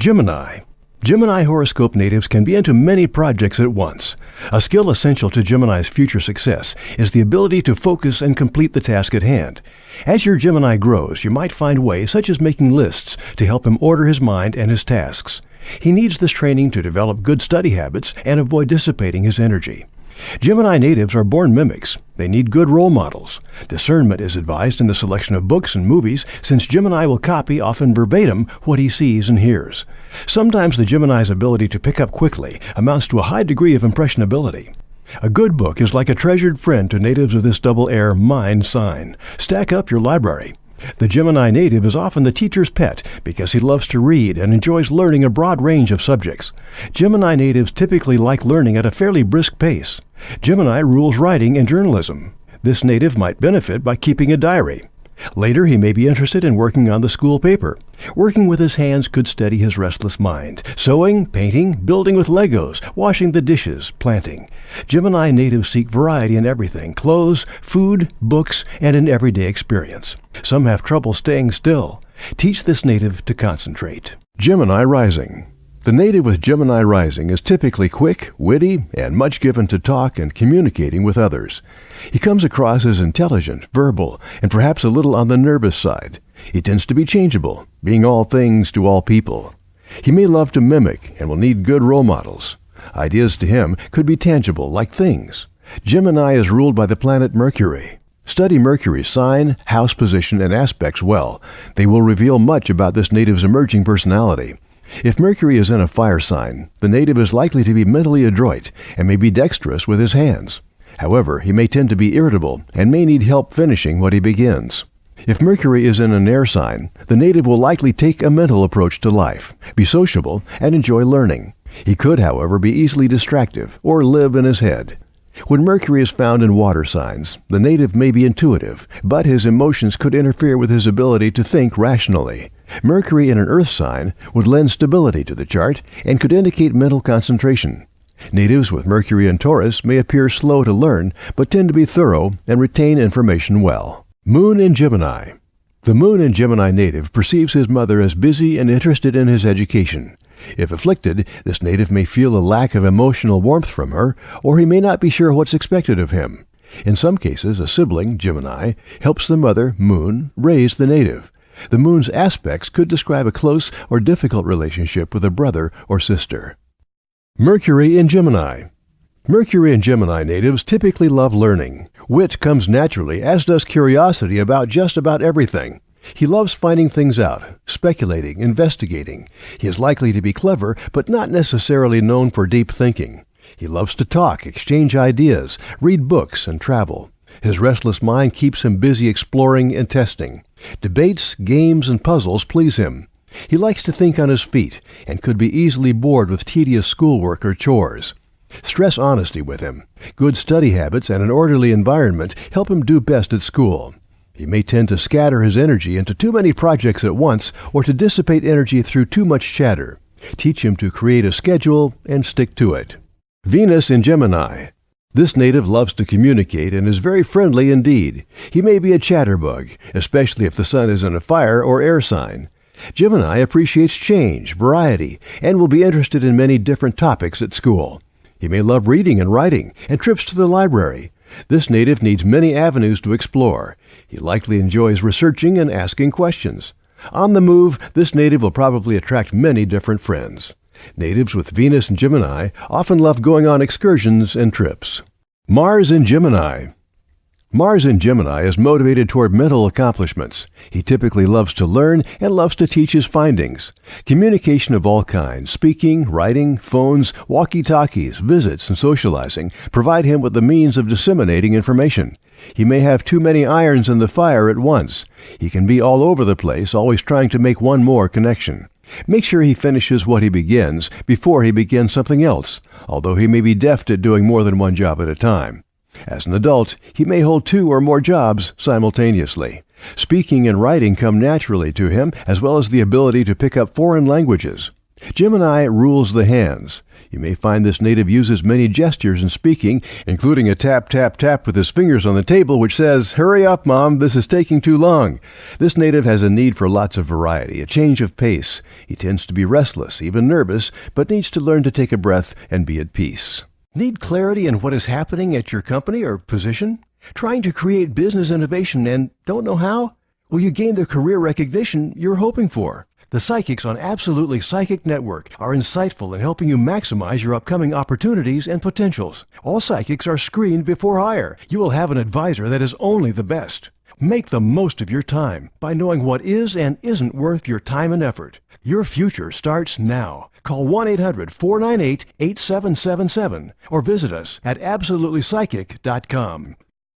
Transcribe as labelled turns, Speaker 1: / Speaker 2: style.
Speaker 1: Gemini. Gemini horoscope natives can be into many projects at once. A skill essential to Gemini's future success is the ability to focus and complete the task at hand. As your Gemini grows, you might find ways such as making lists to help him order his mind and his tasks. He needs this training to develop good study habits and avoid dissipating his energy. Gemini natives are born mimics. They need good role models. Discernment is advised in the selection of books and movies, since Gemini will copy, often verbatim, what he sees and hears. Sometimes the Gemini's ability to pick up quickly amounts to a high degree of impressionability. A good book is like a treasured friend to natives of this double air mind sign. Stack up your library. The Gemini native is often the teacher's pet because he loves to read and enjoys learning a broad range of subjects. Gemini natives typically like learning at a fairly brisk pace. Gemini rules writing and journalism. This native might benefit by keeping a diary. Later, he may be interested in working on the school paper. Working with his hands could steady his restless mind. Sewing, painting, building with Legos, washing the dishes, planting. Gemini natives seek variety in everything: clothes, food, books, and an everyday experience. Some have trouble staying still. Teach this native to concentrate. Gemini rising. The native with Gemini rising is typically quick, witty, and much given to talk and communicating with others. He comes across as intelligent, verbal, and perhaps a little on the nervous side. He tends to be changeable, being all things to all people. He may love to mimic and will need good role models. Ideas to him could be tangible, like things. Gemini is ruled by the planet Mercury. Study Mercury's sign, house position, and aspects well. They will reveal much about this native's emerging personality. If Mercury is in a fire sign, the native is likely to be mentally adroit and may be dexterous with his hands. However, he may tend to be irritable and may need help finishing what he begins. If Mercury is in an air sign, the native will likely take a mental approach to life, be sociable, and enjoy learning. He could, however, be easily distractive or live in his head. When Mercury is found in water signs, the native may be intuitive, but his emotions could interfere with his ability to think rationally. Mercury in an earth sign would lend stability to the chart and could indicate mental concentration. Natives with Mercury in Taurus may appear slow to learn, but tend to be thorough and retain information well. Moon in Gemini. The Moon in Gemini native perceives his mother as busy and interested in his education. If afflicted, this native may feel a lack of emotional warmth from her, or he may not be sure what's expected of him. In some cases, a sibling, Gemini, helps the mother, Moon, raise the native. The Moon's aspects could describe a close or difficult relationship with a brother or sister. Mercury in Gemini. Mercury and Gemini natives typically love learning. Wit comes naturally, as does curiosity about just about everything. He loves finding things out, speculating, investigating. He is likely to be clever, but not necessarily known for deep thinking. He loves to talk, exchange ideas, read books, and travel. His restless mind keeps him busy exploring and testing. Debates, games, and puzzles please him. He likes to think on his feet and could be easily bored with tedious schoolwork or chores. Stress honesty with him. Good study habits and an orderly environment help him do best at school. He may tend to scatter his energy into too many projects at once or to dissipate energy through too much chatter. Teach him to create a schedule and stick to it. Venus in Gemini. This native loves to communicate and is very friendly indeed. He may be a chatterbug, especially if the sun is in a fire or air sign. Gemini appreciates change, variety, and will be interested in many different topics at school. He may love reading and writing, and trips to the library. This native needs many avenues to explore. He likely enjoys researching and asking questions. On the move, this native will probably attract many different friends. Natives with Venus and Gemini often love going on excursions and trips. Mars in Gemini. Mars in Gemini is motivated toward mental accomplishments. He typically loves to learn and loves to teach his findings. Communication of all kinds, speaking, writing, phones, walkie-talkies, visits, and socializing provide him with the means of disseminating information. He may have too many irons in the fire at once. He can be all over the place, always trying to make one more connection. Make sure he finishes what he begins before he begins something else, although he may be deft at doing more than one job at a time. As an adult, he may hold 2 or more jobs simultaneously. Speaking and writing come naturally to him, as well as the ability to pick up foreign languages. Gemini rules the hands. You may find this native uses many gestures in speaking, including a tap, tap, tap with his fingers on the table, which says, "Hurry up, Mom, this is taking too long." This native has a need for lots of variety, a change of pace. He tends to be restless, even nervous, but needs to learn to take a breath and be at peace. Need clarity in what is happening at your company or position? Trying to create business innovation and don't know how? Will you gain the career recognition you're hoping for? The psychics on Absolutely Psychic Network are insightful in helping you maximize your upcoming opportunities and potentials. All psychics are screened before hire. You will have an advisor that is only the best. Make the most of your time by knowing what is and isn't worth your time and effort. Your future starts now. Call 1-800-498-8777 or visit us at absolutelypsychic.com.